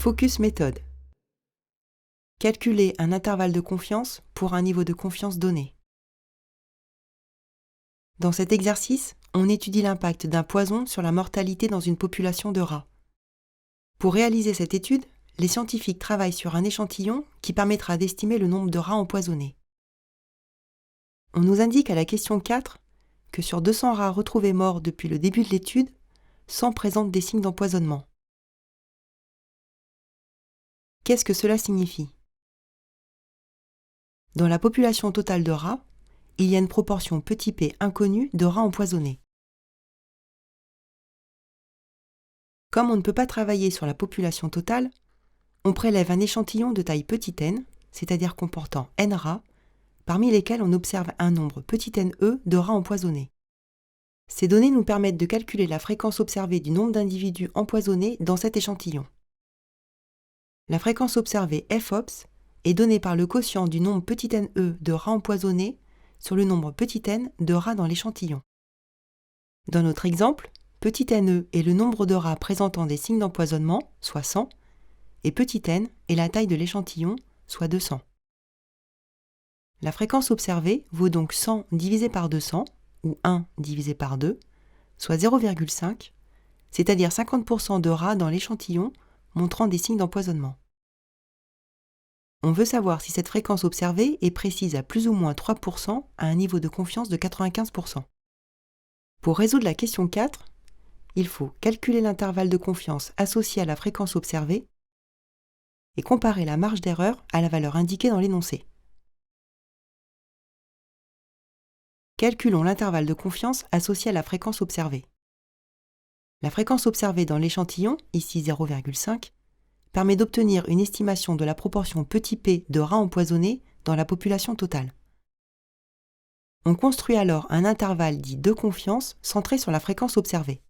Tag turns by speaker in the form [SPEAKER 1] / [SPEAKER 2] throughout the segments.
[SPEAKER 1] Focus méthode. Calculer un intervalle de confiance pour un niveau de confiance donné. Dans cet exercice, on étudie l'impact d'un poison sur la mortalité dans une population de rats. Pour réaliser cette étude, les scientifiques travaillent sur un échantillon qui permettra d'estimer le nombre de rats empoisonnés. On nous indique à la question 4 que sur 200 rats retrouvés morts depuis le début de l'étude, 100 présentent des signes d'empoisonnement. Qu'est-ce que cela signifie ? Dans la population totale de rats, il y a une proportion petit p inconnue de rats empoisonnés. Comme on ne peut pas travailler sur la population totale, on prélève un échantillon de taille petit n, c'est-à-dire comportant n rats, parmi lesquels on observe un nombre petit n e de rats empoisonnés. Ces données nous permettent de calculer la fréquence observée du nombre d'individus empoisonnés dans cet échantillon. La fréquence observée FOPS est donnée par le quotient du nombre petit n e de rats empoisonnés sur le nombre petit n de rats dans l'échantillon. Dans notre exemple, petit n e est le nombre de rats présentant des signes d'empoisonnement, soit 100, et petit n est la taille de l'échantillon, soit 200. La fréquence observée vaut donc 100 divisé par 200, ou 1 divisé par 2, soit 0,5, c'est-à-dire 50% de rats dans l'échantillon montrant des signes d'empoisonnement. On veut savoir si cette fréquence observée est précise à plus ou moins 3% à un niveau de confiance de 95%. Pour résoudre la question 4, il faut calculer l'intervalle de confiance associé à la fréquence observée et comparer la marge d'erreur à la valeur indiquée dans l'énoncé. Calculons l'intervalle de confiance associé à la fréquence observée. La fréquence observée dans l'échantillon, ici 0,5, permet d'obtenir une estimation de la proportion petit p de rats empoisonnés dans la population totale. On construit alors un intervalle dit de confiance centré sur la fréquence observée.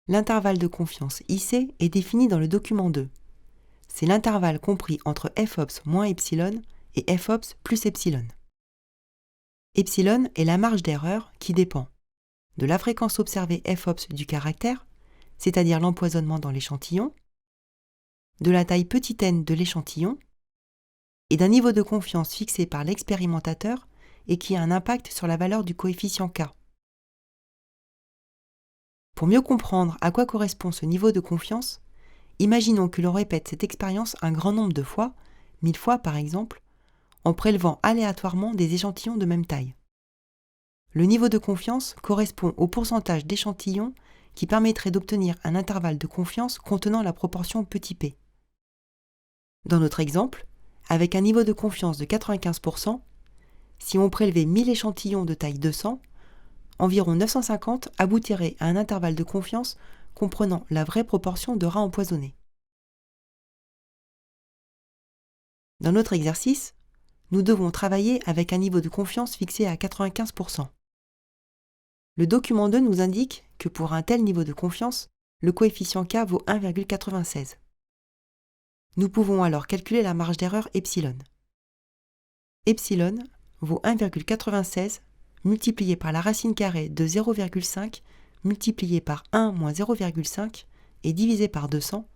[SPEAKER 1] L'intervalle de confiance IC est défini dans le document 2. C'est l'intervalle compris entre FOPS moins epsilon et FOPS plus epsilon. Epsilon est la marge d'erreur qui dépend de la fréquence observée FOPS du caractère, c'est-à-dire l'empoisonnement dans l'échantillon, de la taille petit n de l'échantillon, et d'un niveau de confiance fixé par l'expérimentateur et qui a un impact sur la valeur du coefficient K. Pour mieux comprendre à quoi correspond ce niveau de confiance, imaginons que l'on répète cette expérience un grand nombre de fois, 1000 fois par exemple, en prélevant aléatoirement des échantillons de même taille. Le niveau de confiance correspond au pourcentage d'échantillons qui permettrait d'obtenir un intervalle de confiance contenant la proportion petit p. Dans notre exemple, avec un niveau de confiance de 95%, si on prélevait 1000 échantillons de taille 200, environ 950 aboutiraient à un intervalle de confiance comprenant la vraie proportion de rats empoisonnés. Dans notre exercice, nous devons travailler avec un niveau de confiance fixé à 95%. Le document 2 nous indique que pour un tel niveau de confiance, le coefficient K vaut 1,96. Nous pouvons alors calculer la marge d'erreur epsilon. Epsilon vaut 1,96 multiplié par la racine carrée de 0,5 multiplié par 1 moins 0,5 et divisé par 200,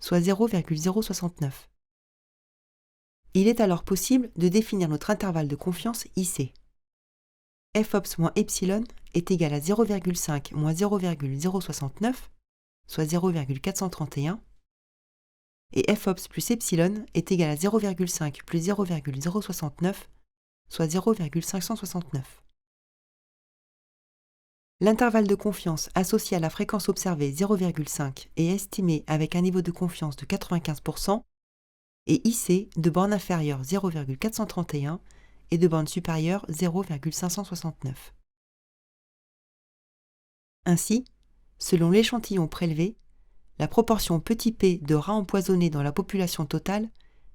[SPEAKER 1] soit 0,069. Il est alors possible de définir notre intervalle de confiance IC. FOPS moins epsilon est égal à 0,5 moins 0,069, soit 0,431, et FOPS plus epsilon est égal à 0,5 plus 0,069, soit 0,569. L'intervalle de confiance associé à la fréquence observée 0,5 est estimé avec un niveau de confiance de 95% et IC de borne inférieure 0,431 et de borne supérieure 0,569. Ainsi, selon l'échantillon prélevé, la proportion petit p de rats empoisonnés dans la population totale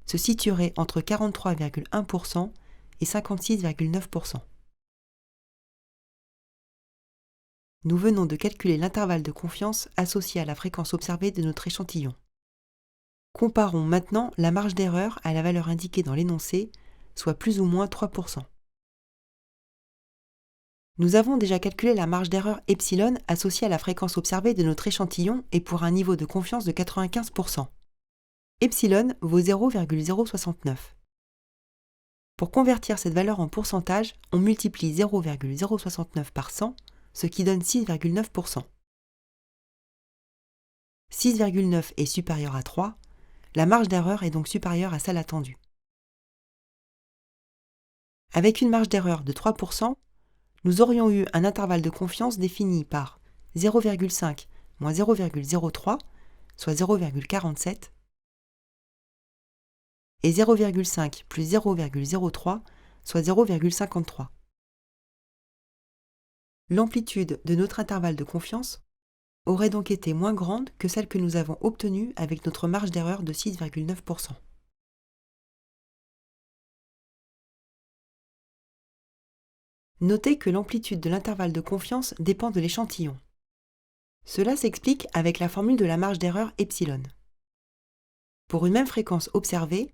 [SPEAKER 1] se situerait entre 43,1% et 56,9%. Nous venons de calculer l'intervalle de confiance associé à la fréquence observée de notre échantillon. Comparons maintenant la marge d'erreur à la valeur indiquée dans l'énoncé, soit plus ou moins 3%. Nous avons déjà calculé la marge d'erreur epsilon associée à la fréquence observée de notre échantillon et pour un niveau de confiance de 95%. Epsilon vaut 0,069. Pour convertir cette valeur en pourcentage, on multiplie 0,069 par 100, ce qui donne 6,9%. 6,9 est supérieur à 3, la marge d'erreur est donc supérieure à celle attendue. Avec une marge d'erreur de 3%, nous aurions eu un intervalle de confiance défini par 0,5 moins 0,03, soit 0,47, et 0,5 plus 0,03, soit 0,53. L'amplitude de notre intervalle de confiance aurait donc été moins grande que celle que nous avons obtenue avec notre marge d'erreur de 6,9%. Notez que l'amplitude de l'intervalle de confiance dépend de l'échantillon. Cela s'explique avec la formule de la marge d'erreur epsilon. Pour une même fréquence observée,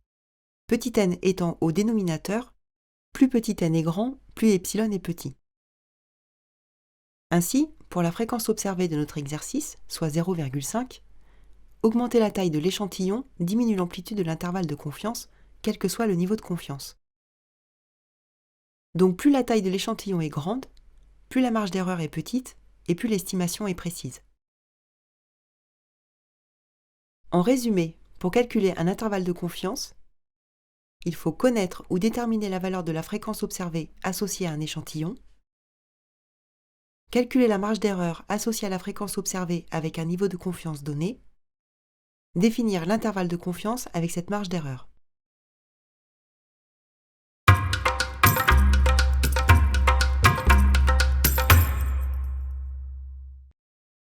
[SPEAKER 1] petit n étant au dénominateur, plus petit n est grand, plus epsilon est petit. Ainsi, pour la fréquence observée de notre exercice, soit 0,5, augmenter la taille de l'échantillon diminue l'amplitude de l'intervalle de confiance, quel que soit le niveau de confiance. Donc plus la taille de l'échantillon est grande, plus la marge d'erreur est petite et plus l'estimation est précise. En résumé, pour calculer un intervalle de confiance, il faut connaître ou déterminer la valeur de la fréquence observée associée à un échantillon, calculer la marge d'erreur associée à la fréquence observée avec un niveau de confiance donné, définir l'intervalle de confiance avec cette marge d'erreur.